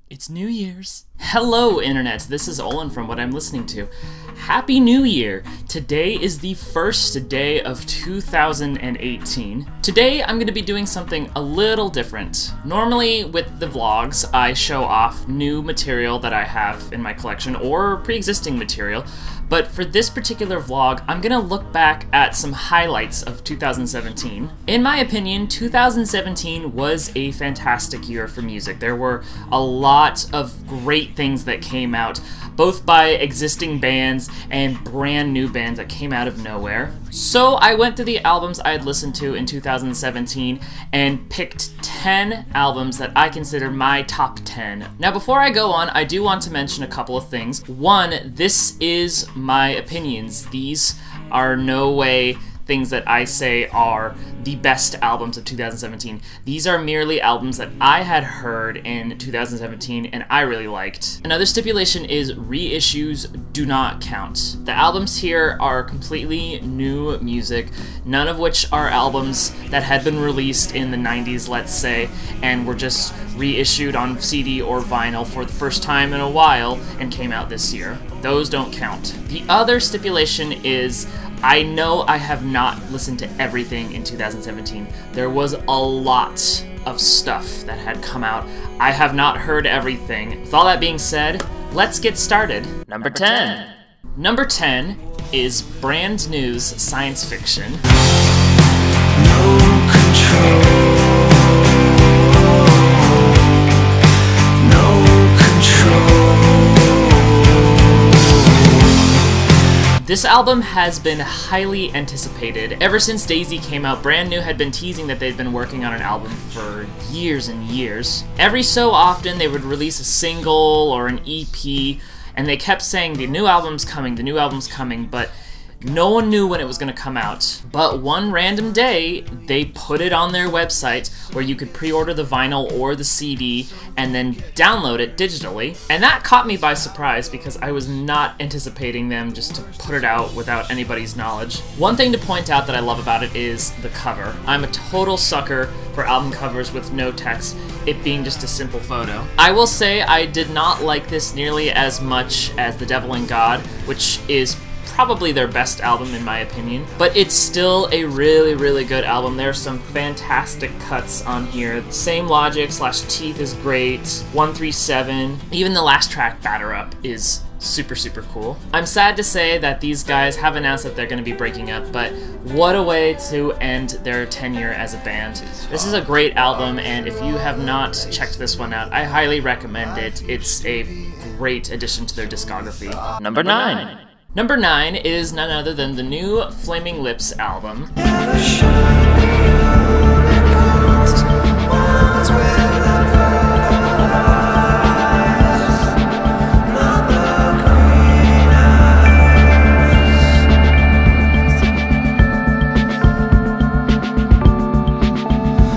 It's New Year's. Hello, Internet. This is Olin from What I'm Listening To. Happy New Year! Today is the first day of 2018. Today, I'm going to be doing something a little different. Normally, with the vlogs, I show off new material that I have in my collection, or pre-existing material. But for this particular vlog, I'm gonna look back at some highlights of 2017. In my opinion, 2017 was a fantastic year for music. There were a lot of great things that came out, both by existing bands and brand new bands that came out of nowhere. So I went through the albums I had listened to in 2017 and picked 10 albums that I consider my top 10. Now before I go on, I do want to mention a couple of things. One, this is my opinions. These are no way things that I say are the best albums of 2017. These are merely albums that I had heard in 2017 and I really liked. Another stipulation is reissues do not count. The albums here are completely new music, none of which are albums that had been released in the 90s, let's say, and were just reissued on CD or vinyl for the first time in a while and came out this year. Those don't count. The other stipulation is I know I have not listened to everything in 2017. There was a lot of stuff that had come out. I have not heard everything. With all that being said, let's get started. Number 10. Number 10 is brand new's science fiction. No control. This album has been highly anticipated. Ever since Daisy came out, Brand New had been teasing that they'd been working on an album for years and years. Every so often they would release a single or an EP, and they kept saying the new album's coming, but no one knew when it was going to come out. But one random day, they put it on their website where you could pre-order the vinyl or the CD and then download it digitally. And that caught me by surprise because I was not anticipating them just to put it out without anybody's knowledge. One thing to point out that I love about it is the cover. I'm a total sucker for album covers with no text, it being just a simple photo. I will say I did not like this nearly as much as The Devil and God, which is probably their best album in my opinion, but it's still a really good album. There's some fantastic cuts on here. Same Logic / Teeth is great, 137, even the last track, Batter Up, is super cool. I'm sad to say that these guys have announced that they're going to be breaking up, but what a way to end their tenure as a band. This is a great album, and if you have not checked this one out, I highly recommend it. It's a great addition to their discography. Number 9. Number 9 is none other than the new Flaming Lips album.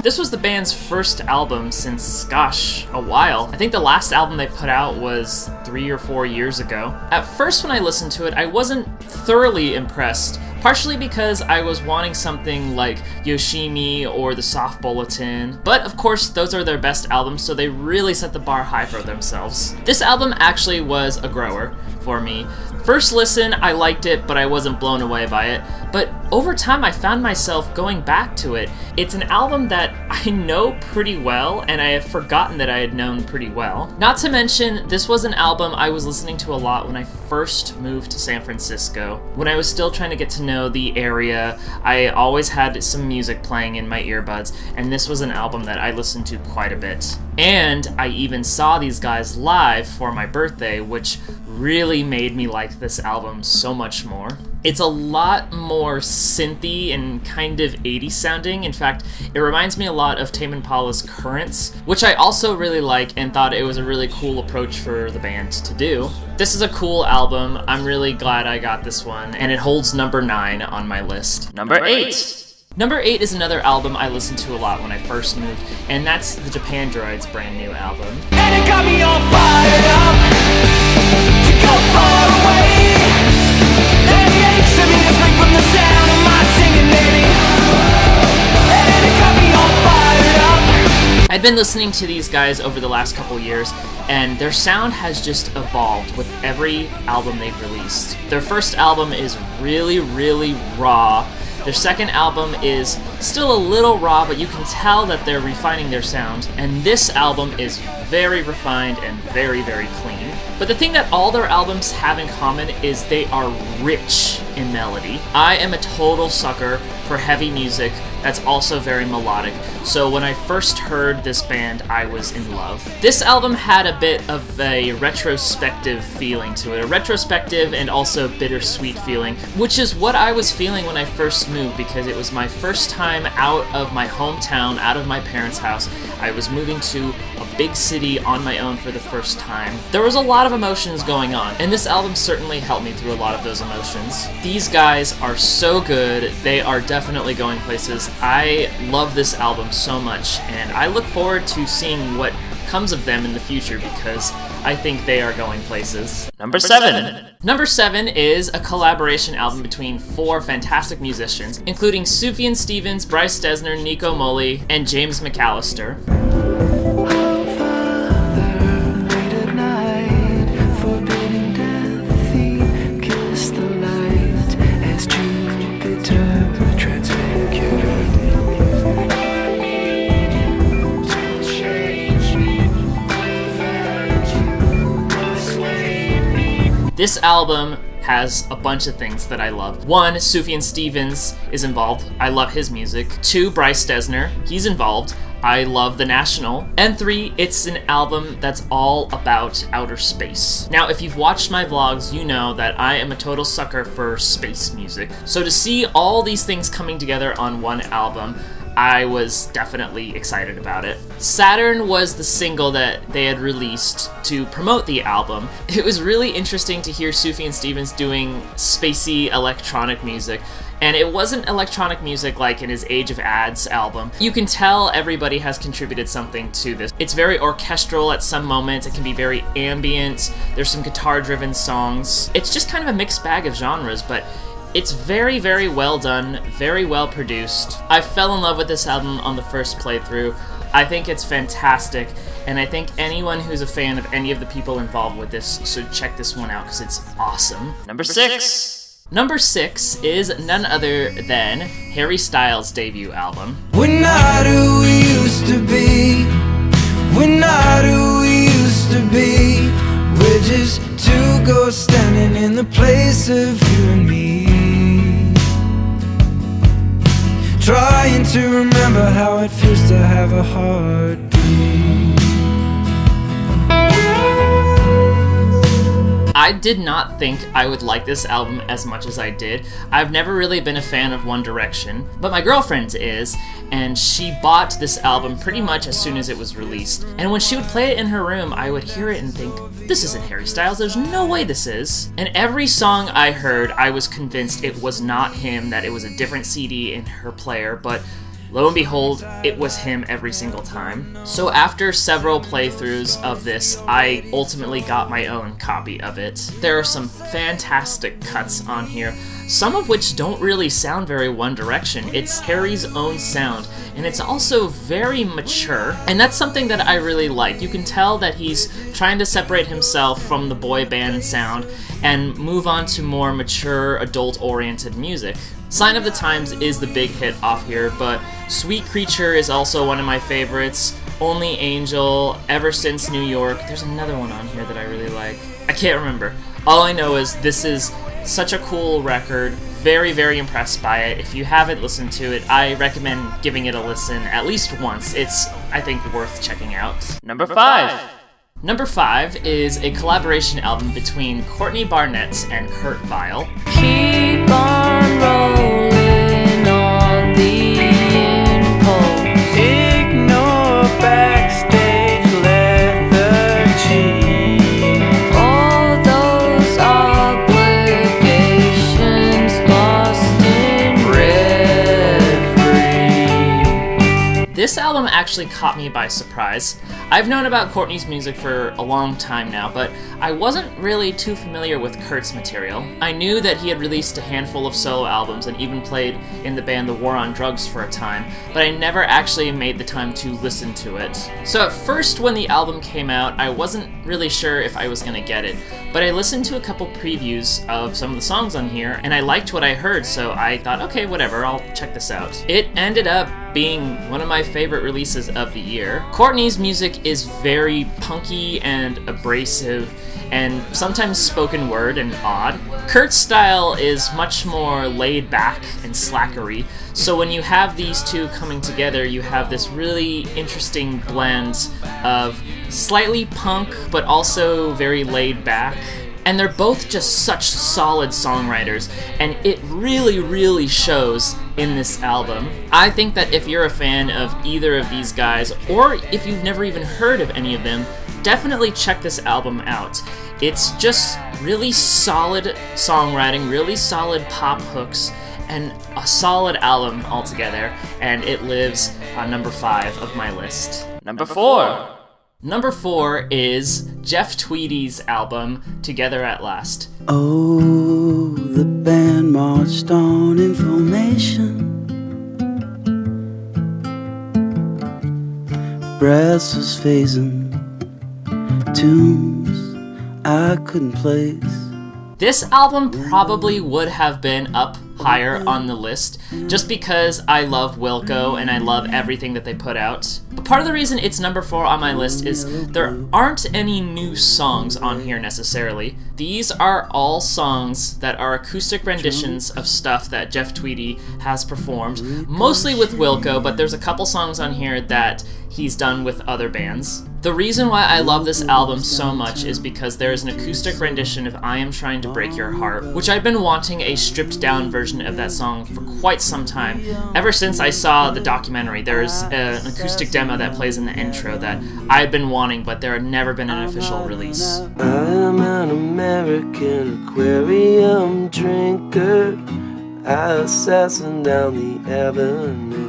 This was the band's first album since, gosh, a while. I think the last album they put out was 3 or 4 years ago. At first when I listened to it, I wasn't thoroughly impressed, partially because I was wanting something like Yoshimi or The Soft Bulletin, but of course those are their best albums, so they really set the bar high for themselves. This album actually was a grower for me. First listen, I liked it, but I wasn't blown away by it. But over time, I found myself going back to it. It's an album that I know pretty well, and I have forgotten that I had known pretty well. Not to mention, this was an album I was listening to a lot when I first moved to San Francisco. When I was still trying to get to know the area, I always had some music playing in my earbuds, and this was an album that I listened to quite a bit. And I even saw these guys live for my birthday, which really made me like this album so much more. It's a lot more synthy and kind of 80s sounding. In fact, it reminds me a lot of Tame Impala's Currents, which I also really like and thought it was a really cool approach for the band to do. This is a cool album. I'm really glad I got this one, and it holds number 9 on my list. Number 8. Number 8 is another album I listened to a lot when I first moved, and that's the Japandroids' brand new album. And it got me all fired up to go far away. And the aches of me to drink from the sound of my singing, baby. And it got me all fired up. I'd been listening to these guys over the last couple years, and their sound has just evolved with every album they've released. Their first album is really, really raw. Their second album is still a little raw, but you can tell that they're refining their sound, and this album is very refined and very, very clean. But the thing that all their albums have in common is they are rich in melody. I am a total sucker for heavy music that's also very melodic, so when I first heard this band, I was in love. This album had a bit of a retrospective feeling to it, a retrospective and also bittersweet feeling, which is what I was feeling when I first moved, because it was my first time out of my hometown, out of my parents' house. I was moving to a big city on my own for the first time. There was a lot of emotions going on, and this album certainly helped me through a lot of those emotions. These guys are so good, they are definitely going places. I love this album so much, and I look forward to seeing what comes of them in the future because I think they are going places. Number 7. Number 7 is a collaboration album between 4 fantastic musicians, including Sufjan Stevens, Bryce Dessner, Nico Muhly, and James McAlister. This album has a bunch of things that I love. 1, Sufjan Stevens is involved. I love his music. 2, Bryce Dessner. He's involved. I love The National. And 3, it's an album that's all about outer space. Now, if you've watched my vlogs, you know that I am a total sucker for space music. So to see all these things coming together on one album, I was definitely excited about it. Saturn was the single that they had released to promote the album. It was really interesting to hear Sufjan Stevens doing spacey electronic music, and it wasn't electronic music like in his Age of Ads album. You can tell everybody has contributed something to this. It's very orchestral at some moments, it can be very ambient, there's some guitar-driven songs. It's just kind of a mixed bag of genres, but it's very, very well done, very well produced. I fell in love with this album on the first playthrough. I think it's fantastic, and I think anyone who's a fan of any of the people involved with this should check this one out because it's awesome. Number 6. Number 6 is none other than Harry Styles' debut album. We're not who we used to be. We're not who we used to be. We're just two ghosts standing in the place of you and me. Trying to remember how it feels to have a heartbeat. I did not think I would like this album as much as I did. I've never really been a fan of One Direction, but my girlfriend is, and she bought this album pretty much as soon as it was released. And when she would play it in her room, I would hear it and think, this isn't Harry Styles, there's no way this is. And every song I heard, I was convinced it was not him, that it was a different CD in her player, but lo and behold, it was him every single time. So after several playthroughs of this, I ultimately got my own copy of it. There are some fantastic cuts on here, some of which don't really sound very One Direction. It's Harry's own sound, and it's also very mature, and that's something that I really like. You can tell that he's trying to separate himself from the boy band sound and move on to more mature, adult-oriented music. Sign of the Times is the big hit off here, but Sweet Creature is also one of my favorites. Only Angel, Ever Since New York. There's another one on here that I really like. I can't remember. All I know is this is such a cool record. Very, very impressed by it. If you haven't listened to it, I recommend giving it a listen at least once. It's, I think, worth checking out. Number 5. Number 5 is a collaboration album between Courtney Barnett and Kurt Vile. Keep on rolling on the impulse. Ignore backstage lethargy. All those obligations lost in reverie. This album actually actually caught me by surprise. I've known about Courtney's music for a long time now, but I wasn't really too familiar with Kurt's material. I knew that he had released a handful of solo albums and even played in the band The War on Drugs for a time, but I never actually made the time to listen to it. So at first when the album came out, I wasn't really sure if I was gonna get it, but I listened to a couple previews of some of the songs on here, and I liked what I heard, so I thought, okay, whatever, I'll check this out. It ended up being one of my favorite releases of the year. Courtney's music is very punky and abrasive, and sometimes spoken word and odd. Kurt's style is much more laid back and slackery, so when you have these two coming together, you have this really interesting blend of slightly punk, but also very laid back. And they're both just such solid songwriters, and it really, really shows in this album. I think that if you're a fan of either of these guys, or if you've never even heard of any of them, definitely check this album out. It's just really solid songwriting, really solid pop hooks, and a solid album altogether, and it lives on number 5 of my list. Number 4! Number 4 is Jeff Tweedy's album, Together at Last. Oh, the band marched on in formation. Brass was phasing tunes I couldn't place. This album probably would have been up higher on the list, just because I love Wilco and I love everything that they put out. But part of the reason it's number 4 on my list is there aren't any new songs on here necessarily. These are all songs that are acoustic renditions of stuff that Jeff Tweedy has performed, mostly with Wilco, but there's a couple songs on here that he's done with other bands. The reason why I love this album so much is because there is an acoustic rendition of I Am Trying to Break Your Heart, which I've been wanting a stripped down version of that song for quite some time. Ever since I saw the documentary, there's an acoustic demo that plays in the intro that I've been wanting, but there had never been an official release. I am an American aquarium drinker, assassin down the avenue.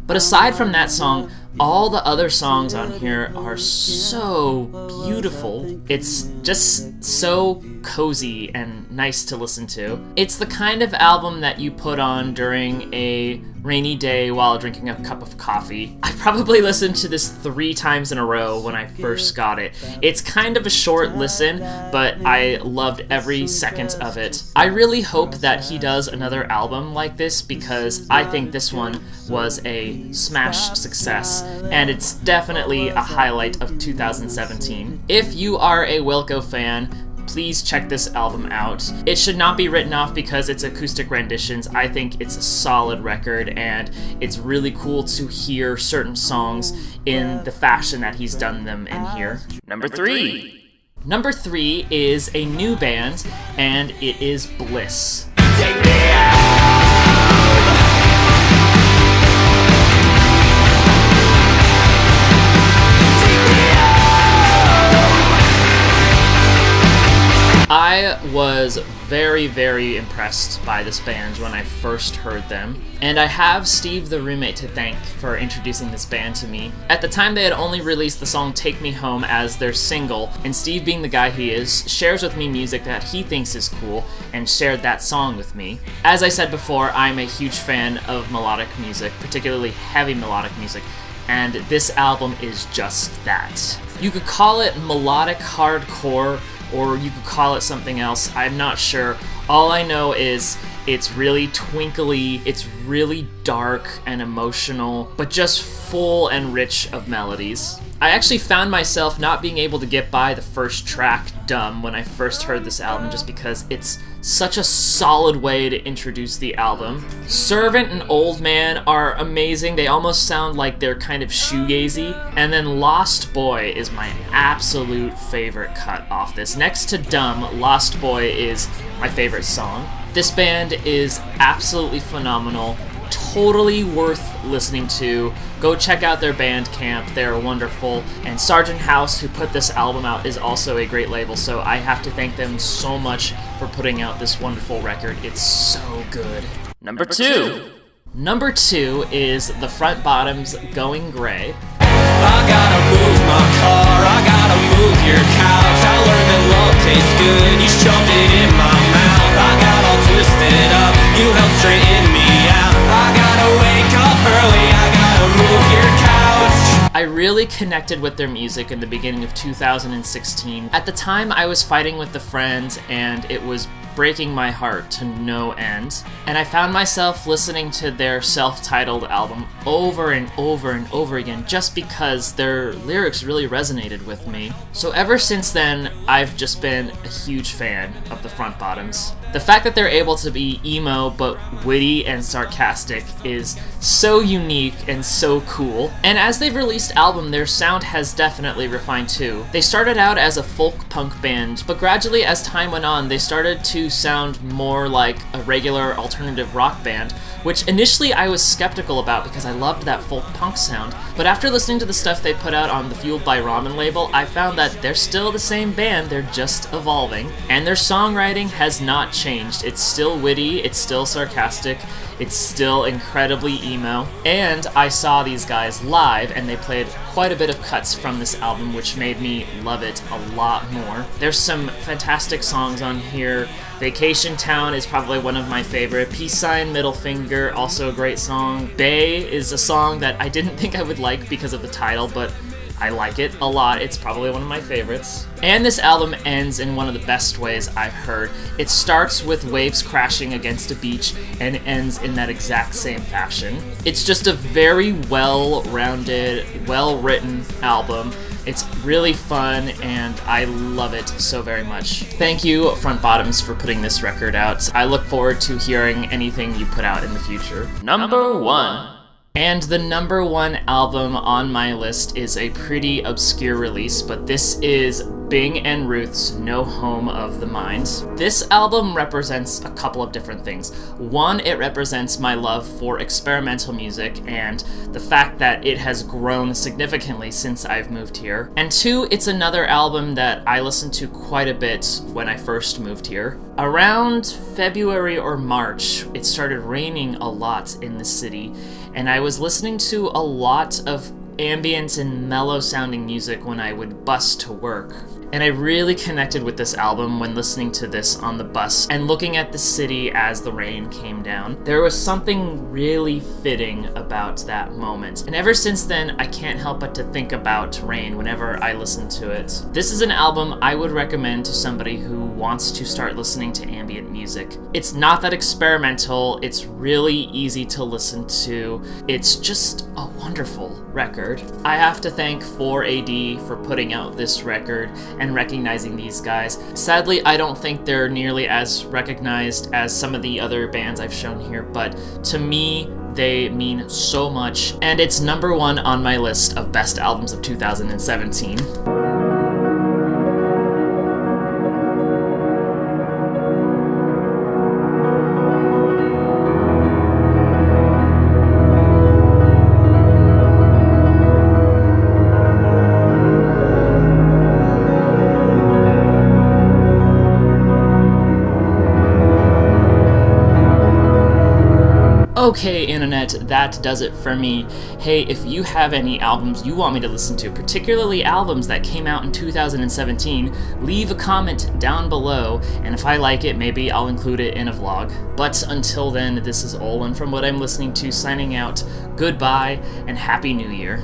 But aside from that song, all the other songs on here are so beautiful. It's just so cozy and nice to listen to. It's the kind of album that you put on during a rainy day while drinking a cup of coffee. I probably listened to this 3 times in a row when I first got it. It's kind of a short listen, but I loved every second of it. I really hope that he does another album like this because I think this one was a smash success, and it's definitely a highlight of 2017. If you are a Wilco fan, please check this album out. It should not be written off because it's acoustic renditions. I think it's a solid record, and it's really cool to hear certain songs in the fashion that he's done them in here. Number 3. Number 3 is a new band, and it is Bliss. Take me out! I was very, very impressed by this band when I first heard them, and I have Steve the roommate to thank for introducing this band to me. At the time they had only released the song Take Me Home as their single, and Steve, being the guy he is, shares with me music that he thinks is cool and shared that song with me. As I said before, I'm a huge fan of melodic music, particularly heavy melodic music, and this album is just that. You could call it melodic hardcore, or you could call it something else, I'm not sure. All I know is it's really twinkly, it's really dark and emotional, but just full and rich of melodies. I actually found myself not being able to get by the first track, Dumb, when I first heard this album, just because it's such a solid way to introduce the album. Servant and Old Man are amazing. They almost sound like they're kind of shoegazy. And then Lost Boy is my absolute favorite cut off this. Next to Dumb, Lost Boy is my favorite song. This band is absolutely phenomenal. Totally worth listening to. Go check out their Bandcamp, they're wonderful. And Sargent House, who put this album out, is also a great label, so I have to thank them so much for putting out this wonderful record. It's so good. Number 2. Number 2 is the Front Bottoms' Going Gray. I gotta move my car, I gotta move your couch. I learned that love tastes good, you shoved it in my mouth. I got all twisted up, you helped straighten me out. I gotta wake up early, I gotta move your couch. I really connected with their music in the beginning of 2016. At the time, I was fighting with a friend, and it was breaking my heart to no end. And I found myself listening to their self-titled album over and over and over again just because their lyrics really resonated with me. So ever since then, I've just been a huge fan of the Front Bottoms. The fact that they're able to be emo but witty and sarcastic is so unique and so cool. And as they've released albums, their sound has definitely refined too. They started out as a folk punk band, but gradually as time went on, they started to sound more like a regular alternative rock band, which initially I was skeptical about because I loved that folk punk sound. But after listening to the stuff they put out on the Fueled by Ramen label, I found that they're still the same band, they're just evolving. And their songwriting has not changed. It's still witty, it's still sarcastic, it's still incredibly emo. And I saw these guys live, and they played quite a bit of cuts from this album, which made me love it a lot more. There's some fantastic songs on here. Vacation Town is probably one of my favorite. Peace Sign, Middle Finger, also a great song. Bay is a song that I didn't think I would like because of the title, but I like it a lot. It's probably one of my favorites. And this album ends in one of the best ways I've heard. It starts with waves crashing against a beach and ends in that exact same fashion. It's just a very well-rounded, well-written album. It's really fun, and I love it so very much. Thank you, Front Bottoms, for putting this record out. I look forward to hearing anything you put out in the future. Number 1. And the number 1 album on my list is a pretty obscure release, but this is Bing and Ruth's No Home of the Mind. This album represents a couple of different things. One, it represents my love for experimental music and the fact that it has grown significantly since I've moved here. And 2, it's another album that I listened to quite a bit when I first moved here. Around February or March, it started raining a lot in the city, and I was listening to a lot of ambient and mellow sounding music when I would bus to work. And I really connected with this album when listening to this on the bus and looking at the city as the rain came down. There was something really fitting about that moment. And ever since then, I can't help but to think about rain whenever I listen to it. This is an album I would recommend to somebody who wants to start listening to ambient music. It's not that experimental, it's really easy to listen to. It's just a wonderful record. I have to thank 4AD for putting out this record and recognizing these guys. Sadly, I don't think they're nearly as recognized as some of the other bands I've shown here, but to me, they mean so much, and it's number 1 on my list of best albums of 2017. Okay, Internet, that does it for me. Hey, if you have any albums you want me to listen to, particularly albums that came out in 2017, leave a comment down below, and if I like it, maybe I'll include it in a vlog. But until then, this is Olin from What I'm Listening To signing out. Goodbye, and Happy New Year.